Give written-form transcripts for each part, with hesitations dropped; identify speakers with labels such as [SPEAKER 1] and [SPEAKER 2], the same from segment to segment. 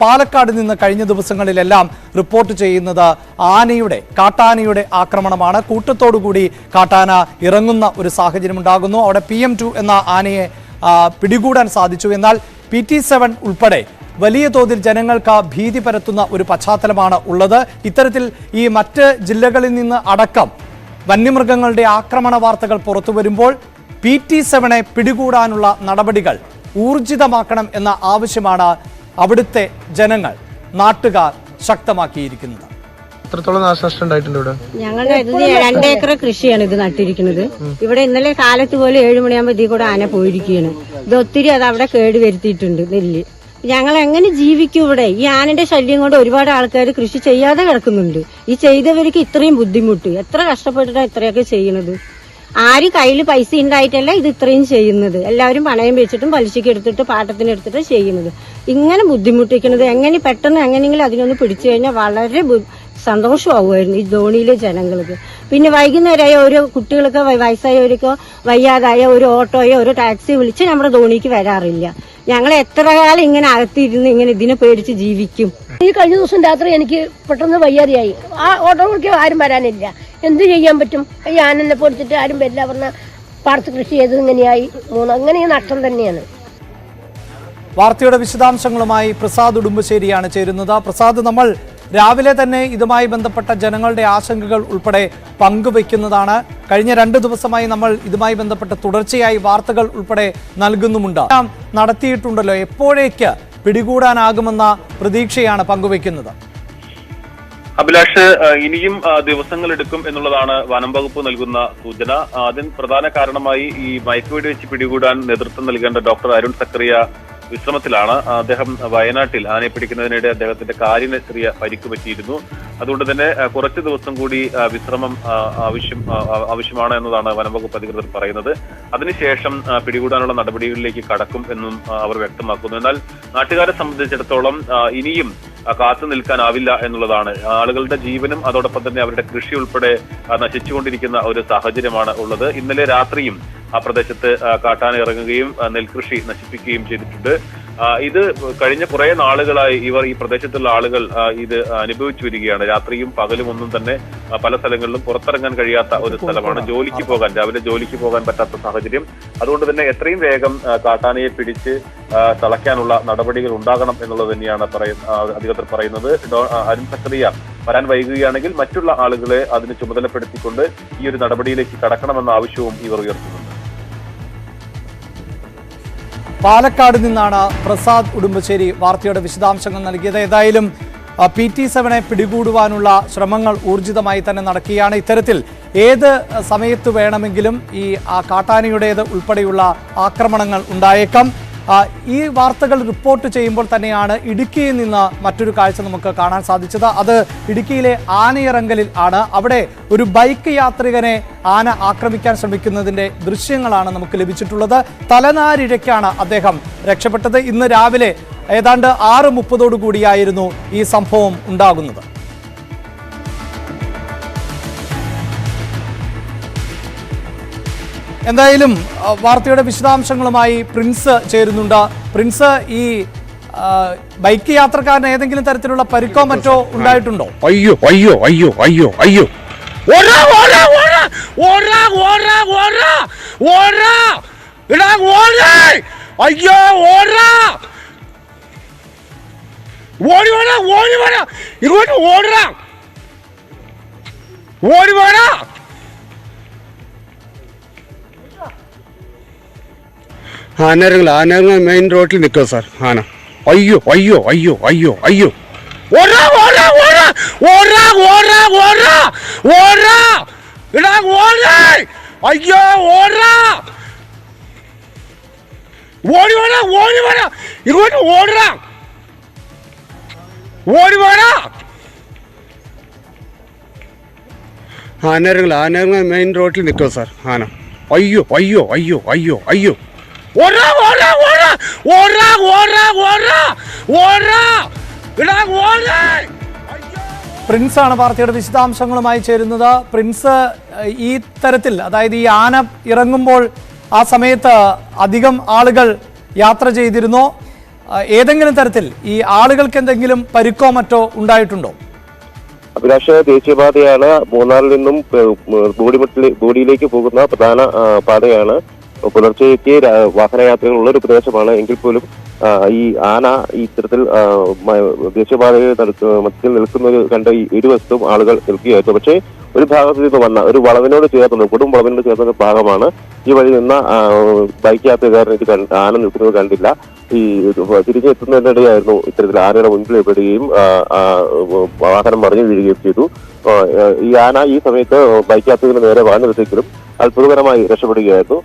[SPEAKER 1] പാലക്കാട് നിന്ന് കഴിഞ്ഞ ദിവസങ്ങളിലെല്ലാം റിപ്പോർട്ട് ചെയ്യുന്നത് കാട്ടാനയുടെ ആക്രമണമാണ്. കൂട്ടത്തോടുകൂടി കാട്ടാന ഇറങ്ങുന്ന ഒരു സാഹചര്യം ഉണ്ടാകുന്നു. അവിടെ PM2 എന്ന ആനയെ പിടികൂടാൻ സാധിച്ചു. എന്നാൽ PT7 ഉൾപ്പെടെ വലിയ തോതിൽ ജനങ്ങൾക്ക് ഭീതി പരത്തുന്ന ഒരു പശ്ചാത്തലമാണ് ഉള്ളത്. ഇത്തരത്തിൽ ഈ മറ്റ് ജില്ലകളിൽ നിന്ന് അടക്കം വന്യമൃഗങ്ങളുടെ ആക്രമണ വാർത്തകൾ പുറത്തു വരുമ്പോൾ PT7 പിടികൂടാനുള്ള നടപടികൾ ഊർജിതമാക്കണം എന്ന ആവശ്യമാണ് അവിടുത്തെ ജനങ്ങൾ, നാട്ടുകാർ ശക്തമാക്കിയിരിക്കുന്നത്.
[SPEAKER 2] എത്രത്തോളം നാശനഷ്ടം ഉണ്ടായിട്ടുണ്ട് ഇവിടെ?
[SPEAKER 3] ഞങ്ങളുടെ 2 ഏക്കർ കൃഷിയാണ് ഇത് നട്ടിരിക്കുന്നത്. ഇവിടെ ഇന്നലെ കാലത്ത് പോലെ 7 മണിയാകുമ്പോൾ ഇതിൽ കൂടെ ആന പോയിരിക്കുകയാണ്. ഇത് ഒത്തിരി അത് അവിടെ കേട് വരുത്തിയിട്ടുണ്ട് നെല്ല്. ഞങ്ങൾ എങ്ങനെ ജീവിക്കും ഇവിടെ? ഈ ആനന്റെ ശല്യം കൊണ്ട് ഒരുപാട് ആൾക്കാർ കൃഷി ചെയ്യാതെ കിടക്കുന്നുണ്ട്. ഈ ചെയ്തവർക്ക് ഇത്രയും ബുദ്ധിമുട്ട്, എത്ര കഷ്ടപ്പെട്ടിട്ടാണ് ഇത്രയൊക്കെ ചെയ്യുന്നത്? ആരും കയ്യിൽ പൈസ ഉണ്ടായിട്ടല്ല ഇത് ഇത്രയും ചെയ്യുന്നത്. എല്ലാവരും പണയം വെച്ചിട്ടും പലിശയ്ക്ക് എടുത്തിട്ട് പാട്ടത്തിന് എടുത്തിട്ട് ചെയ്യുന്നത്. ഇങ്ങനെ ബുദ്ധിമുട്ടിക്കുന്നത് എങ്ങനെ പെട്ടെന്ന് എങ്ങനെയെങ്കിലും അതിനൊന്ന് പിടിച്ചു കഴിഞ്ഞാൽ വളരെ സന്തോഷമാവുമായിരുന്നു ഈ ധോണിയിലെ ജനങ്ങൾക്ക്. പിന്നെ വൈകുന്നേരമായ ഓരോ കുട്ടികൾക്ക്, വയസ്സായവർക്കോ വയ്യാതായ ഒരു ഓട്ടോയോ ഒരു ടാക്സി വിളിച്ച് നമ്മുടെ ധോണിക്ക് വരാറില്ല. ഞങ്ങൾ എത്ര കാലം ഇങ്ങനെ അകത്തിരുന്ന് ഇങ്ങനെ ഇതിനെ പേടിച്ച് ജീവിക്കും?
[SPEAKER 4] ഈ കഴിഞ്ഞ ദിവസം രാത്രി എനിക്ക് പെട്ടെന്ന് വയ്യാതെയായി. ആ ഓട്ടോ വിളിക്കാൻ ആരും വരാനില്ല. എന്ത് ചെയ്യാൻ പറ്റും? ഈ ആനനെ പൊടിച്ചിട്ട് ആരും വരില്ല. പറഞ്ഞ പാടത്ത് കൃഷി ചെയ്ത് ഇങ്ങനെയായി അങ്ങനെ നഷ്ടം തന്നെയാണ്.
[SPEAKER 1] വാർത്തയുടെ വിശദാംശങ്ങളുമായി പ്രസാദ് ഉടുമ്പശ്ശേരിയാണ് ചേരുന്നത്. പ്രസാദ്, നമ്മൾ രാവിലെ തന്നെ ഇതുമായി ബന്ധപ്പെട്ട ജനങ്ങളുടെ ആശങ്കകൾ ഉൾപ്പെടെ പങ്കുവയ്ക്കുന്നതാണ്. കഴിഞ്ഞ 2 ദിവസമായി നമ്മൾ ഇതുമായി ബന്ധപ്പെട്ട തുടർച്ചയായി വാർത്തകൾ ഉൾപ്പെടെ നൽകുന്നുമുണ്ട്. നടത്തിയിട്ടുണ്ടല്ലോ, എപ്പോഴേക്ക് പിടികൂടാനാകുമെന്ന പ്രതീക്ഷയാണ് പങ്കുവയ്ക്കുന്നത്?
[SPEAKER 5] അഭിലാഷ്, ഇനിയും ദിവസങ്ങൾ എടുക്കും എന്നുള്ളതാണ് വനം വകുപ്പ് നൽകുന്ന സൂചന. അതിന് പ്രധാന കാരണമായി ഈ മയക്കുവെടി വെച്ച് പിടികൂടാൻ നേതൃത്വം നൽകേണ്ട ഡോക്ടർ അരുൺ സക്കറിയ വിശ്രമത്തിലാണ്. അദ്ദേഹം വയനാട്ടിൽ ആനയെ പിടിക്കുന്നതിനിടെ അദ്ദേഹത്തിന്റെ കാലിന് ചെറിയ പരിക്ക് പറ്റിയിരുന്നു. അതുകൊണ്ട് തന്നെ കുറച്ച് ദിവസം കൂടി വിശ്രമം ആവശ്യമാണ് എന്നതാണ് വനംവകുപ്പ് അധികൃതർ പറയുന്നത്. അതിനുശേഷം പിടികൂടാനുള്ള നടപടികളിലേക്ക് കടക്കും എന്നും അവർ വ്യക്തമാക്കുന്നു. എന്നാൽ നാട്ടുകാരെ സംബന്ധിച്ചിടത്തോളം ഇനിയും കാത്തു നിൽക്കാനാവില്ല എന്നുള്ളതാണ്. ആളുകളുടെ ജീവനും അതോടൊപ്പം തന്നെ അവരുടെ കൃഷി ഉൾപ്പെടെ നശിച്ചുകൊണ്ടിരിക്കുന്ന ഒരു സാഹചര്യമാണ് ഉള്ളത്. ഇന്നലെ രാത്രിയും ആ പ്രദേശത്ത് കാട്ടാന ഇറങ്ങുകയും നെൽകൃഷി നശിപ്പിക്കുകയും ചെയ്തിട്ടുണ്ട്. ഇത് കഴിഞ്ഞ കുറെ നാളുകളായി ഈ പ്രദേശത്തുള്ള ആളുകൾ ഇത് അനുഭവിച്ചു വരികയാണ്. രാത്രിയും പകലും ഒന്നും തന്നെ പല സ്ഥലങ്ങളിലും പുറത്തിറങ്ങാൻ കഴിയാത്ത ഒരു സ്ഥലമാണ്. രാവിലെ ജോലിക്ക് പോകാൻ പറ്റാത്ത സാഹചര്യം. അതുകൊണ്ട് തന്നെ എത്രയും വേഗം കാട്ടാനയെ പിടിച്ച് തളയ്ക്കാനുള്ള നടപടികൾ ഉണ്ടാകണം എന്നുള്ളത് തന്നെയാണ് അധികൃതർ പറയുന്നത്. അരുൺ സക്കറിയ വരാൻ വൈകുകയാണെങ്കിൽ മറ്റുള്ള ആളുകളെ അതിന് ചുമതലപ്പെടുത്തിക്കൊണ്ട് ഈ ഒരു നടപടിയിലേക്ക് കടക്കണമെന്ന ആവശ്യവും ഇവർ ഉയർത്തുന്നുണ്ട്.
[SPEAKER 1] പാലക്കാട് നിന്നാണ് പ്രസാദ് ഉടുമ്പശ്ശേരി വാർത്തയുടെ വിശദാംശങ്ങൾ നൽകിയത്. ഏതായാലും PT7 പിടികൂടുവാനുള്ള ശ്രമങ്ങൾ ഊർജിതമായി തന്നെ നടക്കുകയാണ്. ഇത്തരത്തിൽ ഏത് സമയത്ത് വേണമെങ്കിലും ഈ കാട്ടാനയുടേത് ഉൾപ്പെടെയുള്ള ആക്രമണങ്ങൾ ഉണ്ടായേക്കാം. ഈ വാർത്തകൾ റിപ്പോർട്ട് ചെയ്യുമ്പോൾ തന്നെയാണ് ഇടുക്കിയിൽ നിന്ന് മറ്റൊരു കാഴ്ച നമുക്ക് കാണാൻ സാധിച്ചത്. അത് ഇടുക്കിയിലെ ആനയിറങ്കലിൽ ആണ്. അവിടെ ഒരു ബൈക്ക് യാത്രികനെ ആന ആക്രമിക്കാൻ ശ്രമിക്കുന്നതിൻ്റെ ദൃശ്യങ്ങളാണ് നമുക്ക് ലഭിച്ചിട്ടുള്ളത്. തലനാരിഴയ്ക്കാണ് അദ്ദേഹം രക്ഷപ്പെട്ടത്. ഇന്ന് രാവിലെ ഏതാണ്ട് 6:30 കൂടിയായിരുന്നു ഈ സംഭവം ഉണ്ടാകുന്നത്. എന്തായാലും വാർത്തയുടെ വിശദാംശങ്ങളുമായി പ്രിൻസ് ചേരുന്നുണ്ട്. പ്രിൻസ്, ഈ ബൈക്ക് യാത്രക്കാരന് ഏതെങ്കിലും തരത്തിലുള്ള പരിക്കോ മറ്റോ ഉണ്ടായിട്ടുണ്ടോ?
[SPEAKER 6] അയ്യോ അയ്യോ അയ്യോ അയ്യോ അയ്യോ അയ്യോ ഓടി വേണ ഇങ്ങോട്ട് ഓടാ ഓടി വേണ. ആനകൾ മെയിൻ റോഡിൽ നിൽക്കുക സാർ. ആന അയ്യോ അയ്യോ അയ്യോ അയ്യോ അയ്യോ ഓടാ ഓടാ ഓടാ ഓടാ ഓടാ ഓടാ ഓടാ ഇടാ ഓടാ അയ്യോ ഓടാ ഓടി വേണ ഇങ്ങോട്ട് ഓടാ ഓടി വേണ. ആനകൾ മെയിൻ റോഡിൽ നിൽക്കുക സാർ. ആന അയ്യോ അയ്യോ അയ്യോ അയ്യോ അയ്യോ
[SPEAKER 1] പ്രിൻസ് ആണ് വാർത്തയുടെ വിശദാംശങ്ങളുമായി ചേരുന്നത്. പ്രിൻസ്, ഈ തരത്തിൽ, അതായത് ഈ ആന ഇറങ്ങുമ്പോൾ ആ സമയത്ത് അധികം ആളുകൾ യാത്ര ചെയ്തിരുന്നോ? ഏതെങ്കിലും തരത്തിൽ ഈ ആളുകൾക്ക് എന്തെങ്കിലും പരിക്കോ മറ്റോ ഉണ്ടായിട്ടുണ്ടോ?
[SPEAKER 7] അഭിലാഷ്, ദേശീയപാതയാണ്. മൂന്നാറിൽ നിന്നും ബോഡിയിലേക്ക് പോകുന്ന പ്രധാന പാതയാണ്. പുലർച്ചയ്ക്ക് വാഹനയാത്രകളുള്ള ഒരു പ്രദേശമാണ്. എങ്കിൽ പോലും ഈ ആന ഇത്തരത്തിൽ ദേശീയപാതയിൽ മധ്യത്തിൽ നിൽക്കുന്നത് കണ്ട ഈ ഇരുവശത്തും ആളുകൾ നിൽക്കുകയായിരുന്നു. പക്ഷേ ഒരു ഭാഗത്ത് നിന്ന് വന്ന ഒരു വളവിനോട് ചേർന്നത്, കൊടും വളവിനോട് ചേർന്ന ഭാഗമാണ്. ഈ വഴി നിന്ന ബൈക്ക് യാത്രക്കാരൻ ഇത് ആന നിൽക്കുന്നത് കണ്ടില്ല. ഈ തിരിഞ്ഞെത്തുന്നതിനിടെയായിരുന്നു ഇത്തരത്തിൽ ആനയുടെ മുൻപിൽ പെടുകയും വാഹനം മറിഞ്ഞു വീഴുകയും ചെയ്തു. ഈ ആന ഈ സമയത്ത് ബൈക്ക് യാത്രികന് നേരെ വാഹനത്തെങ്കിലും അത്ഭുതകരമായി രക്ഷപ്പെടുകയായിരുന്നു.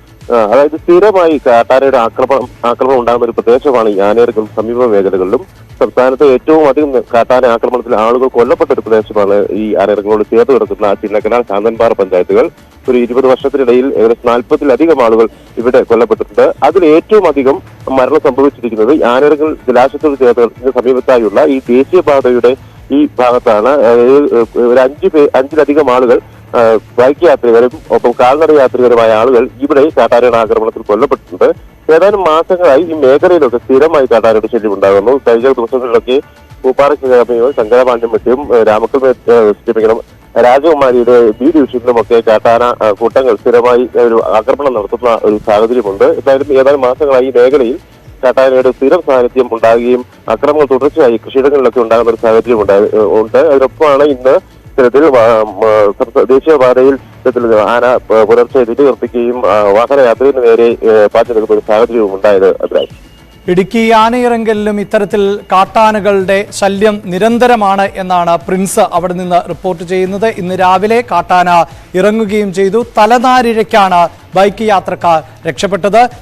[SPEAKER 7] അതായത് സ്ഥിരമായി കാട്ടാനയുടെ ആക്രമണം ഉണ്ടാകുന്ന ഒരു പ്രദേശമാണ് ഈ ആനയിറങ്ങൽ സമീപ മേഖലകളിലും. സംസ്ഥാനത്ത് ഏറ്റവും അധികം കാട്ടാന ആക്രമണത്തിൽ ആളുകൾ കൊല്ലപ്പെട്ട ഒരു പ്രദേശമാണ് ഈ ആനയിറങ്ങളോട് ചേർത്ത് കിടക്കുന്ന ചിന്നക്കനാൽ ശാന്തൻപാറ പഞ്ചായത്തുകൾ. ഒരു 20 വർഷത്തിനിടയിൽ ഏകദേശം 40-ലധികം ആളുകൾ ഇവിടെ കൊല്ലപ്പെട്ടിട്ടുണ്ട്. അതിൽ ഏറ്റവും അധികം മരണം സംഭവിച്ചിരിക്കുന്നത് ആനയിറങ്ങൽ ജലാശയത്തോട് ചേർത്ത് സമീപത്തായുള്ള ഈ ദേശീയപാതയുടെ ഈ ഭാഗത്താണ്. ഒരു 5-ലധികം ആളുകൾ ബൈക്ക് യാത്രികരും ഒപ്പം കാൽനട യാത്രികരുമായ ആളുകൾ ഇവിടെ കാട്ടാനയുടെ ആക്രമണത്തിൽ കൊല്ലപ്പെട്ടിട്ടുണ്ട്. ഏതാനും മാസങ്ങളായി ഈ മേഖലയിലൊക്കെ സ്ഥിരമായി കാട്ടാനയുടെ ശല്യം ഉണ്ടാകുന്നു. കഴിഞ്ഞ ദിവസങ്ങളിലൊക്കെ പൂപ്പാറയ്ക്ക് സമീപം ശങ്കരപാണ്ഡ്യം വെട്ടിയും രാജകുമാരിയുടെ ബി ഡിവിഷനിലുമൊക്കെ കാട്ടാന കൂട്ടങ്ങൾ സ്ഥിരമായി ഒരു ആക്രമണം നടത്തുന്ന ഒരു സാഹചര്യമുണ്ട്. എന്തായാലും ഏതാനും മാസങ്ങളായി ഈ മേഖലയിൽ കാട്ടാനയുടെ സ്ഥിരം സാന്നിധ്യം ഉണ്ടാകുകയും അക്രമങ്ങൾ തുടർച്ചയായി കൃഷിയിടങ്ങളിലൊക്കെ ഉണ്ടാകുന്ന ഒരു സാഹചര്യം ഉണ്ട്. അതിനൊപ്പമാണ് ഇന്ന് ഇത്തരത്തിൽ ദേശീയപാതയിൽ ആന പുലർച്ചെ തിരികർപ്പിക്കുകയും വാഹനയാത്രയിന് നേരെ പാഞ്ഞു നിൽക്കുന്ന ഒരു സാഹചര്യവും ഉണ്ടായത്. അഭിലാഷ്,
[SPEAKER 1] ഇടുക്കി ആനയിറങ്കലിലും ഇത്തരത്തിൽ കാട്ടാനകളുടെ ശല്യം നിരന്തരമാണ് എന്നാണ് പ്രിൻസ് അവിടെ നിന്ന് റിപ്പോർട്ട് ചെയ്യുന്നത്. ഇന്ന് രാവിലെ കാട്ടാന ഇറങ്ങുകയും ചെയ്തു. തലനാരിഴയ്ക്കാണ് ബൈക്ക് യാത്രക്കാർ രക്ഷപ്പെട്ടത്.